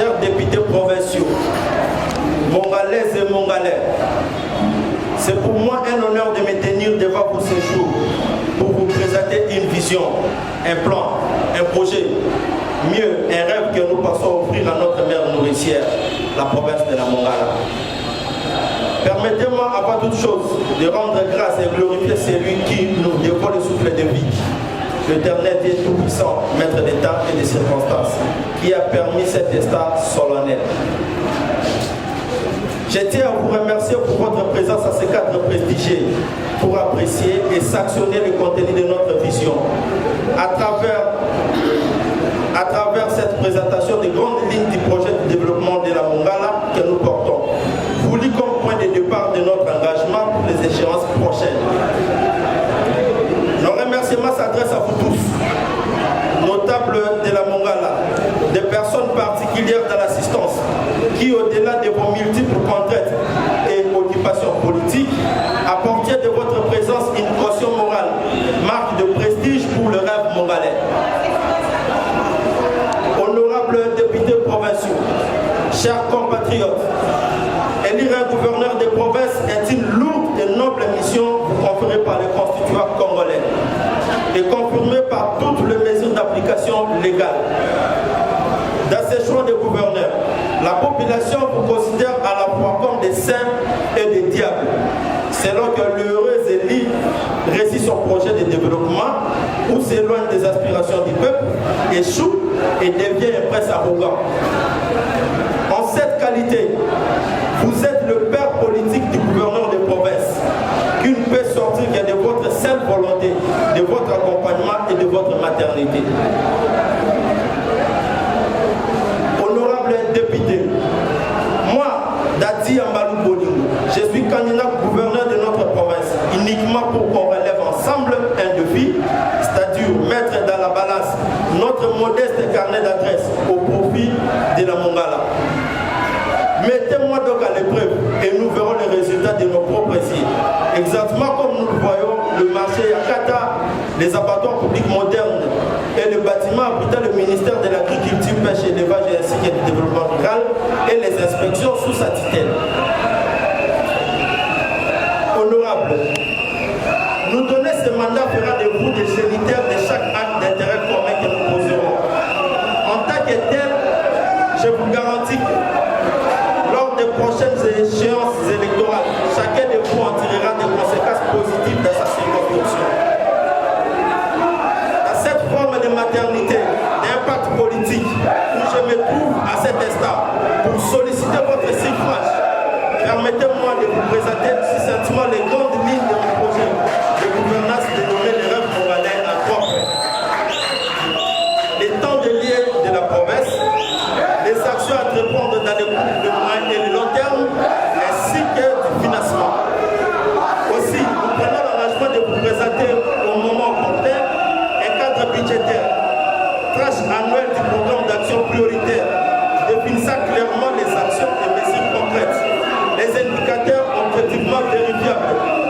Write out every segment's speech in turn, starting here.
chers députés provinciaux, Mongalaises et Mongalais, c'est pour moi un honneur de me tenir devant vous ce jour pour vous présenter une vision, un plan, un projet, mieux un rêve que nous passons à offrir à notre mère nourricière, la province de la Mongala. Permettez-moi avant toute chose de rendre grâce et glorifier celui qui nous dévoile le souffle de vie, l'Éternel Dieu Tout-Puissant, Maître des temps et des circonstances, qui a permis cet instant solennel. Je tiens à vous remercier pour votre présence à ce cadre prestigieux pour apprécier et sanctionner le contenu de notre vision. À travers cette présentation des grandes lignes du projet de développement de la Mongala que nous portons, voulu comme point de départ de notre engagement pour les échéances prochaines. Nos remerciements s'adressent à vous tous, notables de la Mongala, des personnes particulières dans l'assistance, qui au-delà de vos multiples contraintes et occupations politiques, apportez de votre présence une caution morale, marque de prestige pour le rêve mongalais. Honorables députés provinciaux, chers compatriotes, élire un gouverneur de province est une lourde et noble mission conférée par les constituants congolais et confirmée par toutes les mesures d'application légale. Dans ces choix de gouverneur, la population vous considère à la fois comme des saints et des diables, selon que l'heureux élu réussit son projet de développement ou s'éloigne des aspirations du peuple, échoue et devient un prince arrogant. En cette qualité, vous êtes le père politique du gouverneur de province, qui ne peut sortir que de votre seule volonté, de votre accompagnement et de votre maternité. Honorable député, moi, Dati Ambalou Bolingo, je suis candidat gouverneur de notre province, uniquement pour qu'on relève ensemble un défi, c'est-à-dire mettre dans la balance notre modeste carnet d'adresse au profit de la Mongala. Mettez-moi donc à l'épreuve et nous verrons les résultats de nos propres yeux. Exactement comme nous le voyons, le marché Yakata, les abattoirs publics modernes et le bâtiment abritant le ministère de l'Agriculture, Pêche et Élevage ainsi que du Développement rural et les inspections sous sa tutelle. Honorable, nous donner ce mandat fera de vous des géniteurs de chaque acte d'intérêt commun que nous poserons. En tant que tel, je vous garantis que lors des prochaines échéances électorales, chacun de vous en tirera des conséquences positives dans sa circonscription. Dans cette forme de maternité, d'impact politique, où je me trouve à cet instant pour solliciter votre suffrage, permettez-moi de vous présenter succinctement les grandes lignes de mon projet de gouvernance dénommé les rêves mongalais à 3 points. Les temps de lier de la province, les actions à répondre dans les cours de moyen et le long terme, ainsi que du financement. Aussi, nous prenons l'engagement de vous présenter au moment opportun un cadre budgétaire, tranche annuelle du programme d'action prioritaire, définissant clairement les actions et mesures concrètes, les indicateurs objectivement vérifiables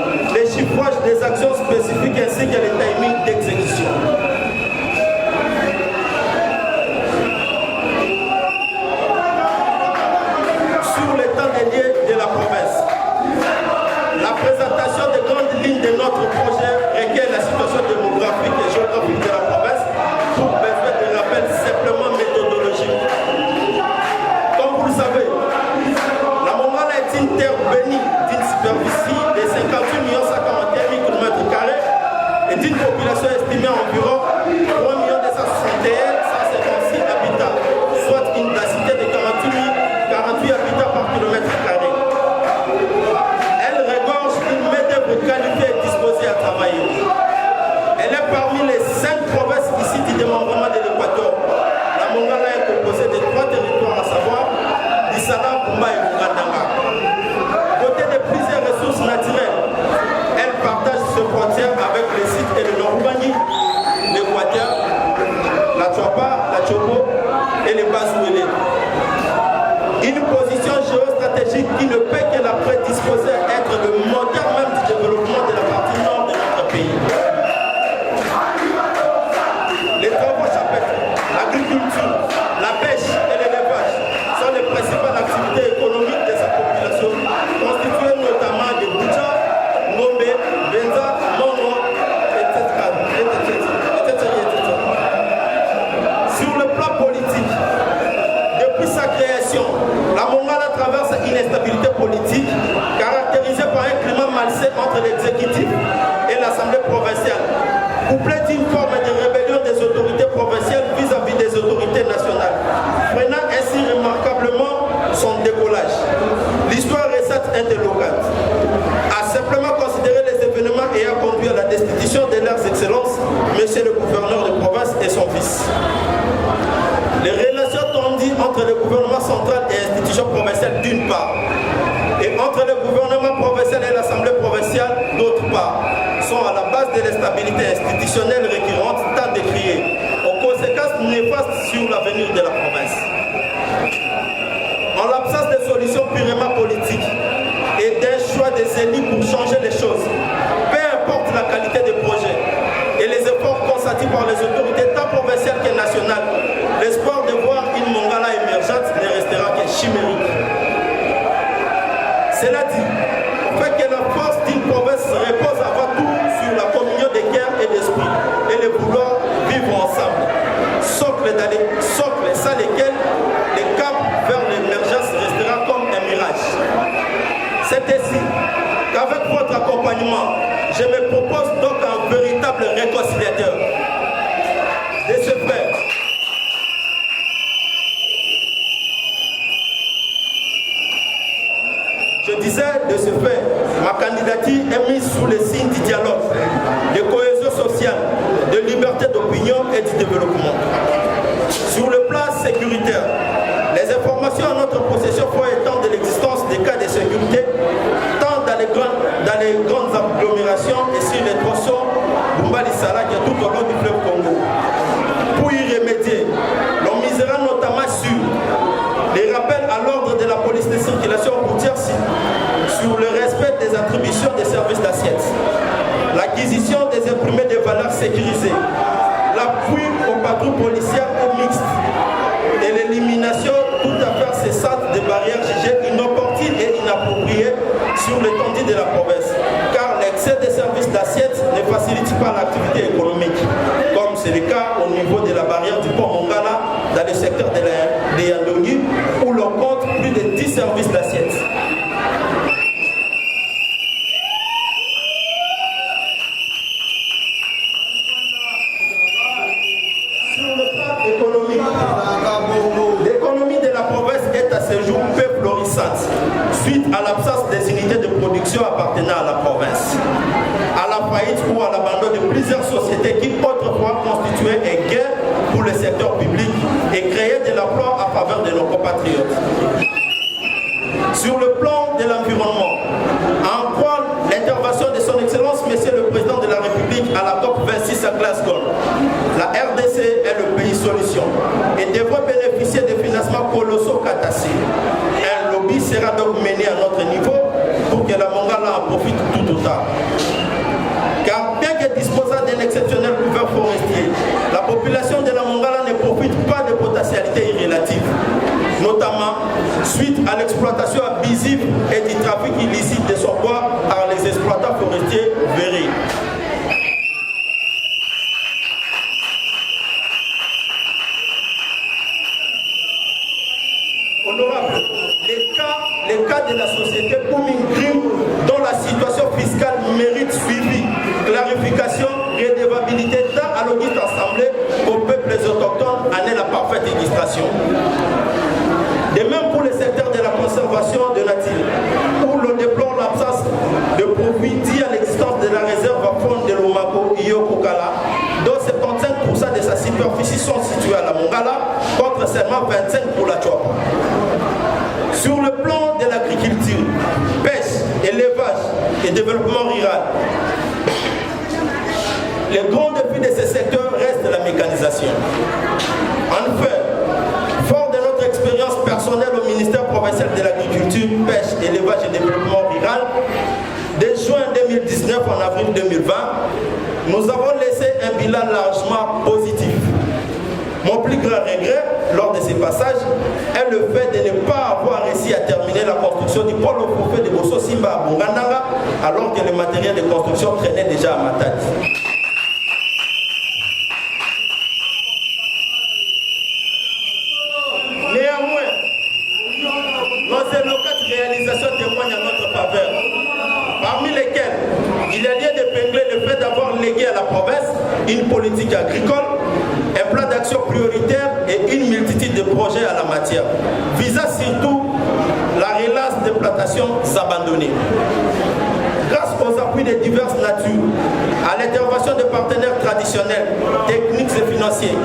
couplée d'une forme de rébellion des autorités provinciales vis-à-vis des autorités nationales, freinant ainsi remarquablement son décollage. L'histoire récente interlocate a simplement considéré les événements ayant conduit à la destitution de leurs excellences, monsieur le gouverneur de province et son fils. Les relations tendues entre le gouvernement central et l'institution provinciale d'une part, et entre le gouvernement provincial et l'Assemblée provinciale d'autre part, sont à la base de l'instabilité institutionnelle récurrente tant décriée, aux conséquences néfastes sur l'avenir de la province. En l'absence de solutions purement politiques et d'un choix des élus pour changer les choses, peu importe la qualité des projets et les efforts consentis par les autorités tant provinciales que nationales, l'espoir de voir une Mongala émergente ne restera que chimérique. Cela dit, le fait que la force d'une province repose avant tout sur la communion des cœurs et d'esprit et le vouloir vivre ensemble, socle sans lesquels le cap vers l'émergence restera comme un mirage. C'est ainsi qu'avec votre accompagnement, je me propose donc un véritable réconciliateur. De ce fait, de ce fait, ma candidature est mise sous le signe du dialogue, de cohésion sociale, de liberté d'opinion et du développement. Sur le plan sécuritaire, les informations à notre possession font étant de l'existence des cas de sécurité, tant dans les grandes agglomérations et sur les tronçons Bumbali-Sala qui est tout au long du fleuve Congo. Pour y remédier, l'on misera notamment sur les rappels à l'ordre de la police de circulation routière sur le respect des attributions des services d'assiette, l'acquisition des imprimés de valeurs sécurisées, l'appui aux patrouilles policières ou mixtes et l'élimination tout à fait cessante des barrières jugées inopportunes et inappropriées sur l'étendue de la province, car l'excès des services d'assiette ne facilite pas l'activité économique, comme c'est le cas au niveau de la barrière du pont Mongala dans le secteur de Yandongi, où l'on compte plus de 10 services d'assiette. Sur le plan économique, l'économie de la province est à ce jour peu florissante, suite à l'absence des unités de production appartenant à la province, à la faillite ou à l'abandon de plusieurs sociétés qui autrefois constituaient un gain pour le secteur public et créaient de l'emploi en faveur de nos compatriotes. Sur le plan de l'environnement, en croire l'intervention de son Excellence, Monsieur le Président de la République à la COP26 à Glasgow, la RDC est le pays solution et devrait bénéficier de financements colossaux Katassi. Un lobby sera donc mené à notre niveau pour que la Mongala en profite tout autant. Car bien que disposant d'un exceptionnel couvert forestier, la population de la Mongala ne profite pas de potentialités irrelatives, notamment suite à l'exploitation abusive et du trafic illicite de son bois par les exploitants forestiers verrés. Honorable, les cas de la société Booming dont la situation fiscale mérite suivi, clarification, redevabilité tant à l'auguste assemblée qu'aux peuples autochtones en est la parfaite illustration. De même pour le secteur de la conservation de nature, où l'on déplore l'absence de profit dû à l'existence de la réserve à fond de l'Omako Iyokokala, dont 75% de sa superficie sont situées à la Mongala, contre seulement 25% pour la Tchouapa. Sur le plan de l'agriculture, pêche, élevage et développement rural, le grand défi de ce secteur reste la mécanisation. En fait, fort de notre expérience personnelle au ministère provincial de l'agriculture, pêche, élevage et développement rural, de juin 2019 en avril 2020, nous avons laissé un bilan largement positif. Mon plus grand regret lors de ces passages est le fait de ne pas avoir réussi à terminer la construction du pôle au forfait de Bosso Simba à Bungandanga, alors que le matériel de construction traînait déjà à Matadi. Néanmoins, nos éloquentes réalisations témoignent en notre faveur, parmi lesquelles il y a lieu d'épingler le fait d'avoir légué à la province une politique agricole, un plan d'action prioritaire et une multitude de projets à la matière, visant surtout la relance des plantations abandonnées. Grâce aux appuis de diverses natures, à l'intervention de partenaires traditionnels, techniques et financiers,